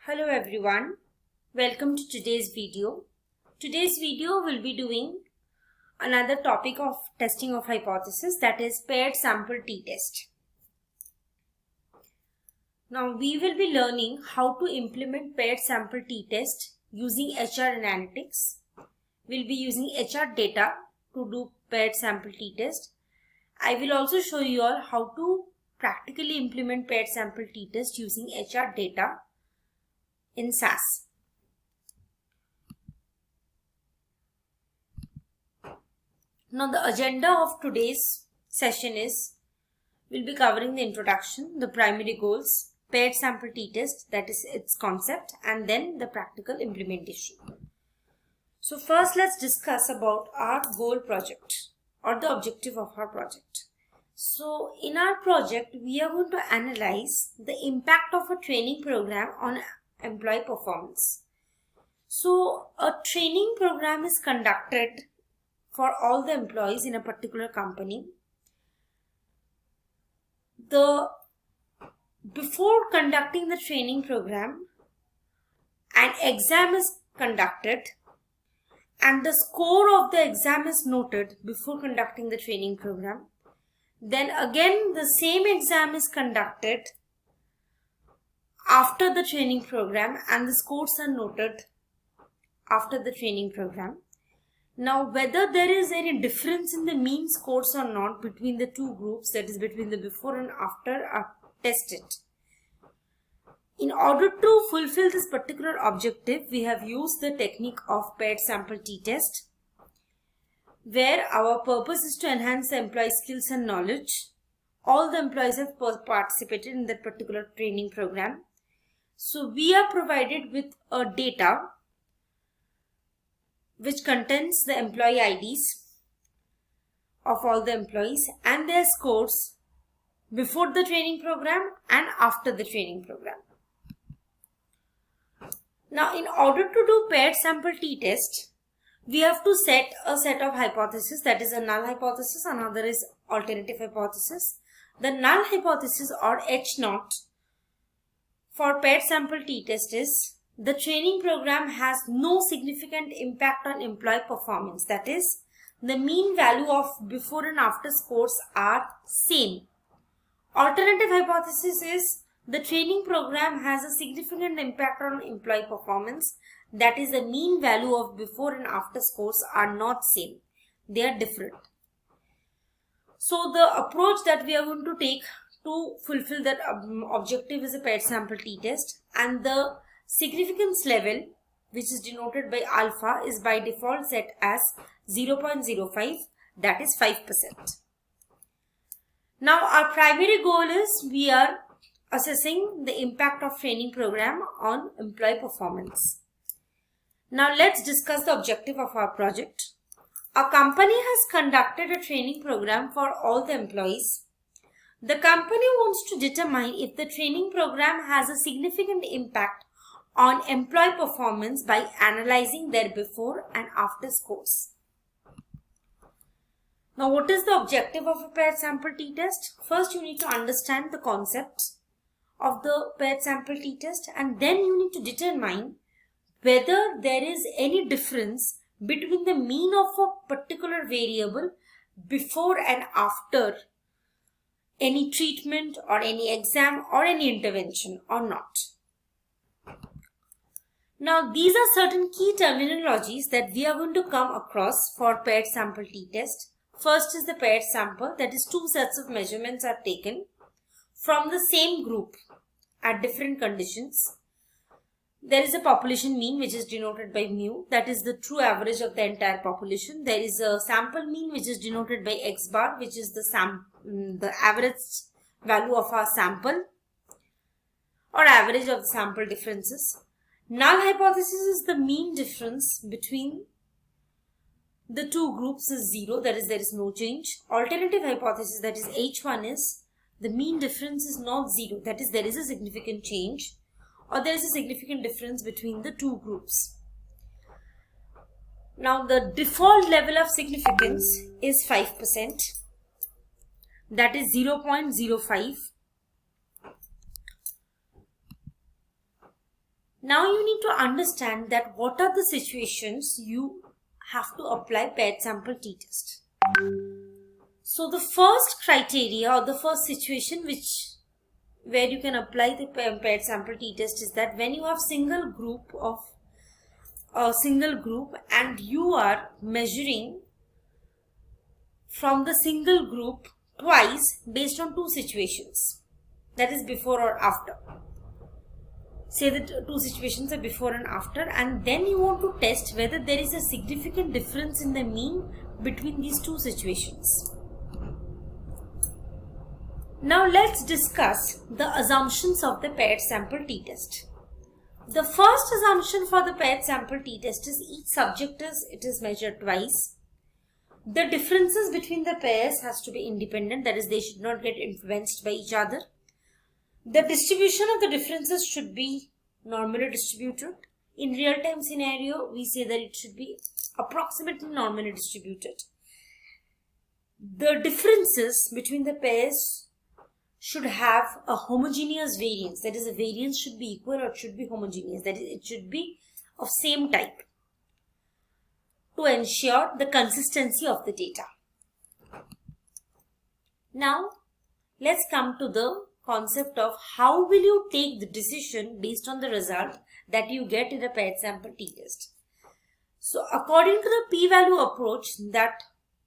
Hello everyone, welcome to today's video. Today's video will be doing another topic of testing of hypothesis, that is paired sample t-test. Now we will be learning how to implement paired sample t-test using HR analytics. We'll be using HR data to do paired sample t-test. I will also show you all how to practically implement paired sample t-test using HR data in SAS. Now the agenda of today's session is, we'll be covering the introduction, the primary goals, paired sample t-test, that is its concept, and then the practical implementation. So first let's discuss about our goal project or the objective of our project. So in our project we are going to analyze the impact of a training program on employee performance. So a training program is conducted for all the employees in a particular company. Before conducting the training program, an exam is conducted and the score of the exam is noted before conducting the training program. Then again the same exam is conducted after the training program and the scores are noted after the training program. Now whether there is any difference in the mean scores or not between the two groups, that is between the before and after, are tested. In order to fulfill this particular objective, we have used the technique of paired sample t-test, where our purpose is to enhance the employee skills and knowledge. All the employees have participated in that particular training program. So we are provided with a data which contains the employee IDs of all the employees and their scores before the training program and after the training program. Now in order to do paired sample t-test, we have to set a set of hypotheses, that is a null hypothesis, another is alternative hypothesis. The null hypothesis or H0 for paired sample t-test is, the training program has no significant impact on employee performance. That is, the mean value of before and after scores are same. Alternative hypothesis is, the training program has a significant impact on employee performance. That is, the mean value of before and after scores are not same. They are different. So the approach that we are going to take to fulfill that objective is a paired sample t-test, and the significance level, which is denoted by alpha, is by default set as 0.05, that is 5%. Now our primary goal is, we are assessing the impact of training program on employee performance. Now let's discuss the objective of our project. A company has conducted a training program for all the employees. The company wants to determine if the training program has a significant impact on employee performance by analyzing their before and after scores. Now what is the objective of a paired sample t-test? First you need to understand the concept of the paired sample t-test, and then you need to determine whether there is any difference between the mean of a particular variable before and after any treatment or any exam or any intervention or not. Now these are certain key terminologies that we are going to come across for paired sample t-test. First is the paired sample, that is two sets of measurements are taken from the same group at different conditions. There is a population mean, which is denoted by mu, that is the true average of the entire population. There is a sample mean, which is denoted by x bar, which is the average value of our sample or average of the sample differences. Null hypothesis is the mean difference between the two groups is 0, that is there is no change. Alternative hypothesis, that is H1, is the mean difference is not 0, that is there is a significant change or there is a significant difference between the two groups. Now the default level of significance is 5%, that is 0.05. Now you need to understand that what are the situations you have to apply paired sample t-test. So the first criteria or the first situation where you can apply the paired sample t-test is that when you have single group and you are measuring from the single group twice based on two situations, that is before or after. Say that two situations are before and after, and then you want to test whether there is a significant difference in the mean between these two situations. Now let's discuss the assumptions of the paired sample t-test. The first assumption for the paired sample t-test is each subject is measured twice. The differences between the pairs has to be independent, that is, they should not get influenced by each other. The distribution of the differences should be normally distributed. In real-time scenario, we say that it should be approximately normally distributed. The differences between the pairs should have a homogeneous variance, that is, the variance should be equal or it should be homogeneous, that is, it should be of same type to ensure the consistency of the data. Now, let's come to the concept of how will you take the decision based on the result that you get in a paired sample t-test. So, according to the p-value approach that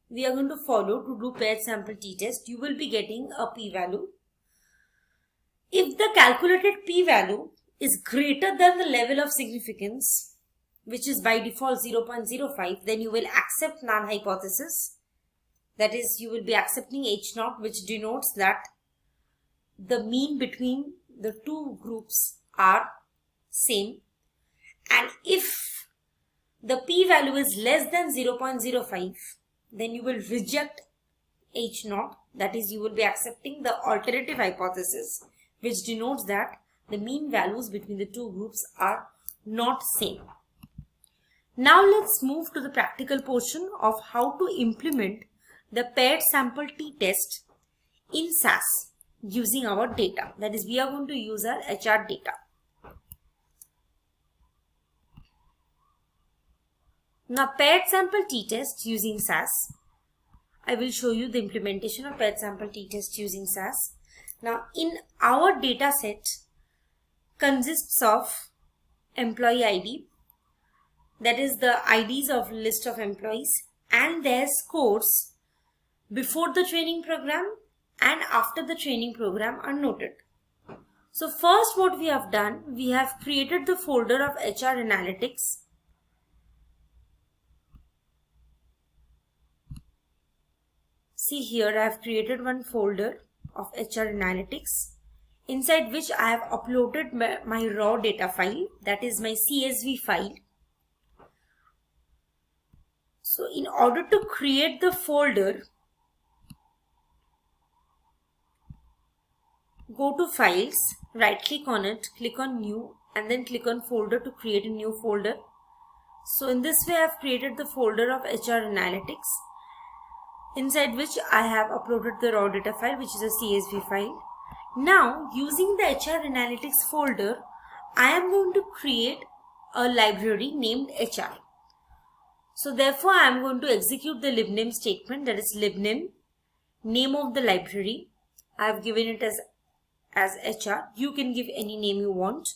we are going to follow to do paired sample t-test, you will be getting a p-value. If the calculated p-value is greater than the level of significance, which is by default 0.05, then you will accept null hypothesis. That is, you will be accepting H0, which denotes that the mean between the two groups are same. And if the p-value is less than 0.05, then you will reject H0. That is, you will be accepting the alternative hypothesis, which denotes that the mean values between the two groups are not same. Now let's move to the practical portion of how to implement the paired sample t-test in SAS using our data. That is, we are going to use our HR data. Now, paired sample t-test using SAS. I will show you the implementation of paired sample t-test using SAS. Now, in our data set consists of employee ID, that is the IDs of list of employees, and their scores before the training program and after the training program are noted. So first, what we have done, we have created the folder of HR Analytics. See here, I have created one folder of HR Analytics, inside which I have uploaded my raw data file, that is my CSV file. So in order to create the folder, go to Files, right click on it, click on New, and then click on Folder to create a new folder. So in this way, I have created the folder of HR Analytics, inside which I have uploaded the raw data file, which is a CSV file. Now, using the HR Analytics folder, I am going to create a library named HR. So therefore, I am going to execute the libname statement, that is libname, name of the library. I have given it as HR. You can give any name you want.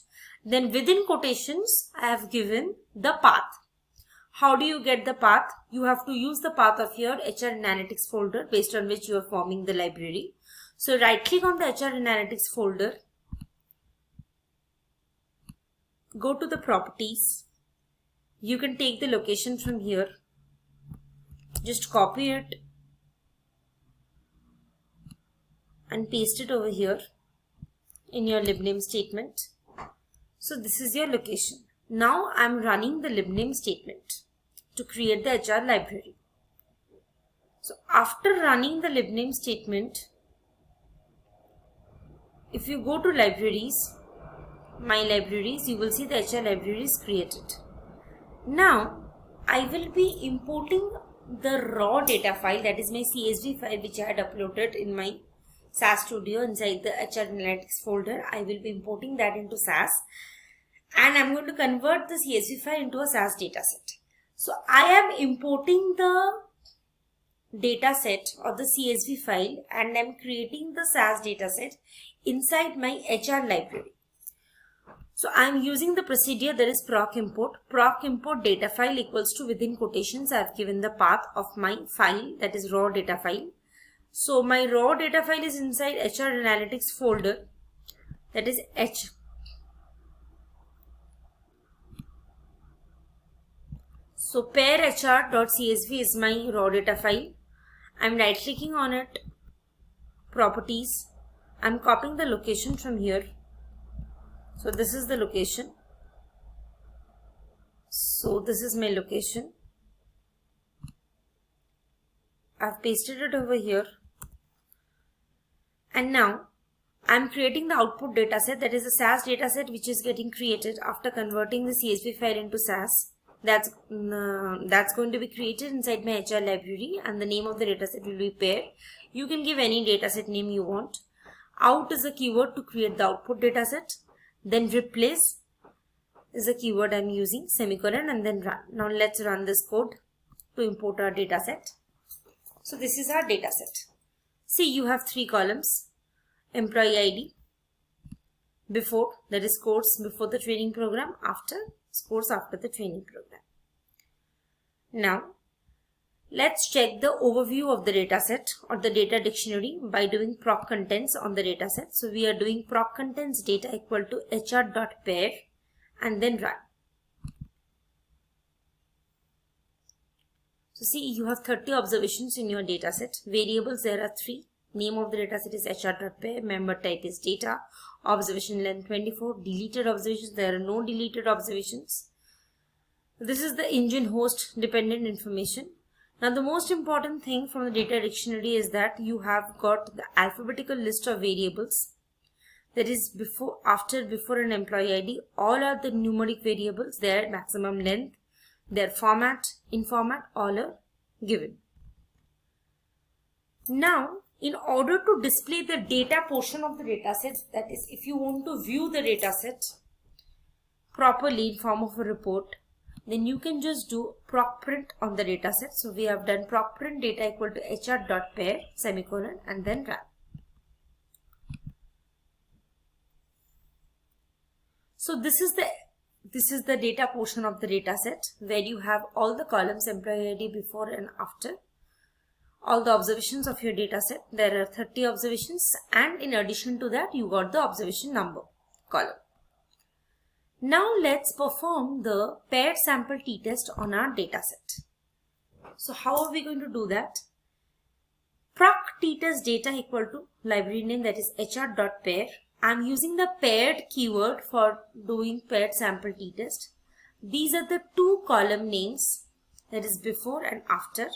Then within quotations, I have given the path. How do you get the path? You have to use the path of your HR Analytics folder based on which you are forming the library. So right click on the HR Analytics folder. Go to the properties. You can take the location from here. Just copy it and paste it over here in your libname statement. So this is your location. Now I am running the libname statement to create the HR library. So after running the libname statement, if you go to libraries, my libraries, you will see the HR library is created. Now I will be importing the raw data file, that is my CSV file, which I had uploaded in my SAS Studio inside the HR Analytics folder. I will be importing that into SAS, and I'm going to convert the CSV file into a SAS dataset. So I am importing the dataset or the CSV file and I'm creating the SAS dataset inside my HR library. So I'm using the procedure that is proc import. Proc import data file equals to, within quotations, I've given the path of my file, that is raw data file. So my raw data file is inside HR Analytics folder, that is H. So pair hr.csv is my raw data file. I'm right clicking on it, properties. I'm copying the location from here. So this is the location. So this is my location. I've pasted it over here. And now I'm creating the output dataset, that is a SAS dataset which is getting created after converting the CSV file into SAS. That's going to be created inside my HR library, and the name of the dataset will be pair. You can give any dataset name you want. Out is a keyword to create the output dataset. Then replace is a keyword I'm using, semicolon, and then run. Now let's run this code to import our dataset. So this is our dataset. See, you have 3 columns. Employee ID, before, that is scores before the training program, after, scores after the training program. Now let's check the overview of the dataset or the data dictionary by doing proc contents on the dataset. So we are doing proc contents data equal to hr.pair and then run. So see, you have 30 observations in your dataset. Variables, there are 3. Name of the dataset is hr.pair, member type is data, observation length 24, deleted observations, there are no deleted observations. This is the engine host dependent information. Now the most important thing from the data dictionary is that you have got the alphabetical list of variables, that is before, after, before and employee ID. All are the numeric variables, their maximum length, their format, in format, all are given. Now in order to display the data portion of the dataset, that is if you want to view the dataset properly in form of a report, then you can just do proc print on the dataset. So we have done proc print data equal to hr.pair, semicolon, and then run. So this is the data portion of the dataset where you have all the columns, employee ID, before and after, all the observations of your dataset. There are 30 observations, and in addition to that you got the observation number column. Now let's perform the paired sample t-test on our dataset. So how are we going to do that? Proc t-test data equal to library name, that is hr.pair. I'm using the paired keyword for doing paired sample t-test. These are the 2 column names, that is before and after.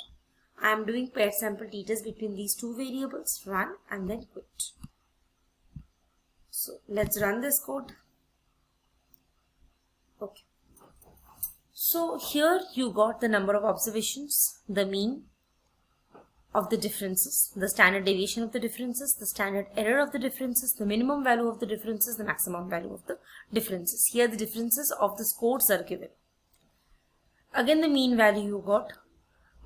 I am doing paired sample t-test between these 2 variables. Run and then quit. So let's run this code. Okay. So here you got the number of observations, the mean of the differences, the standard deviation of the differences, the standard error of the differences, the minimum value of the differences, the maximum value of the differences. Here the differences of the scores are given. Again the mean value you got.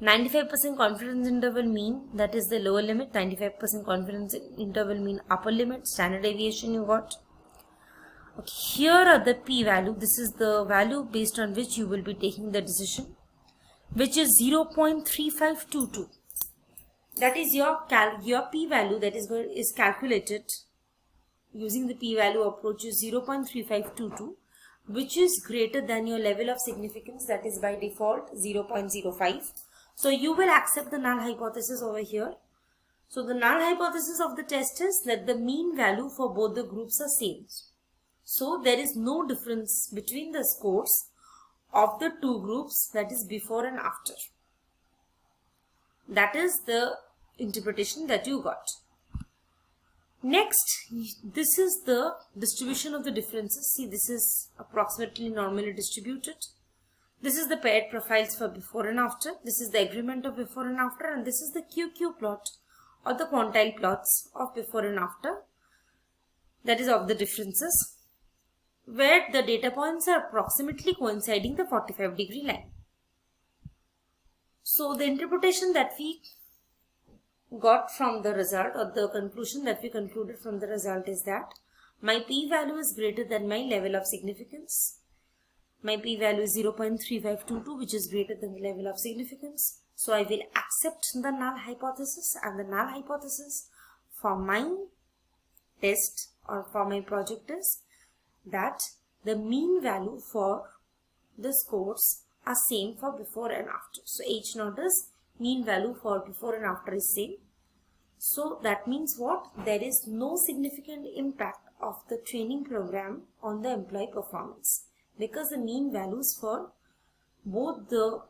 95% confidence interval mean, that is the lower limit, 95% confidence interval mean upper limit, standard deviation you got. Okay, here are the p-value. This is the value based on which you will be taking the decision, which is 0.3522. That is your p-value that is calculated using the p-value approach is 0.3522, which is greater than your level of significance, that is by default 0.05. So you will accept the null hypothesis over here. So the null hypothesis of the test is that the mean value for both the groups are same. So there is no difference between the scores of the 2 groups, that is before and after. That is the interpretation that you got. Next, this is the distribution of the differences. See, this is approximately normally distributed. This is the paired profiles for before and after. This is the agreement of before and after, and this is the QQ plot or the quantile plots of before and after, that is of the differences. where the data points are approximately coinciding the 45-degree line. So the interpretation that we got from the result, or the conclusion that we concluded from the result, is that my p-value is greater than my level of significance. My p-value is 0.3522, which is greater than the level of significance. So I will accept the null hypothesis, and the null hypothesis for my test or for my project is that the mean value for the scores are same for before and after. So H naught is mean value for before and after is same. So that means what? There is no significant impact of the training program on the employee performance, because the mean values for both the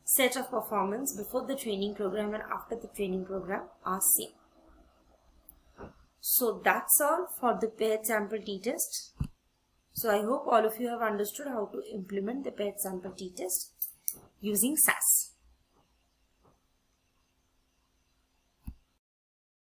set of performance before the training program and after the training program are same. So that's all for the paired sample t-test. So I hope all of you have understood how to implement the paired sample t-test using SAS.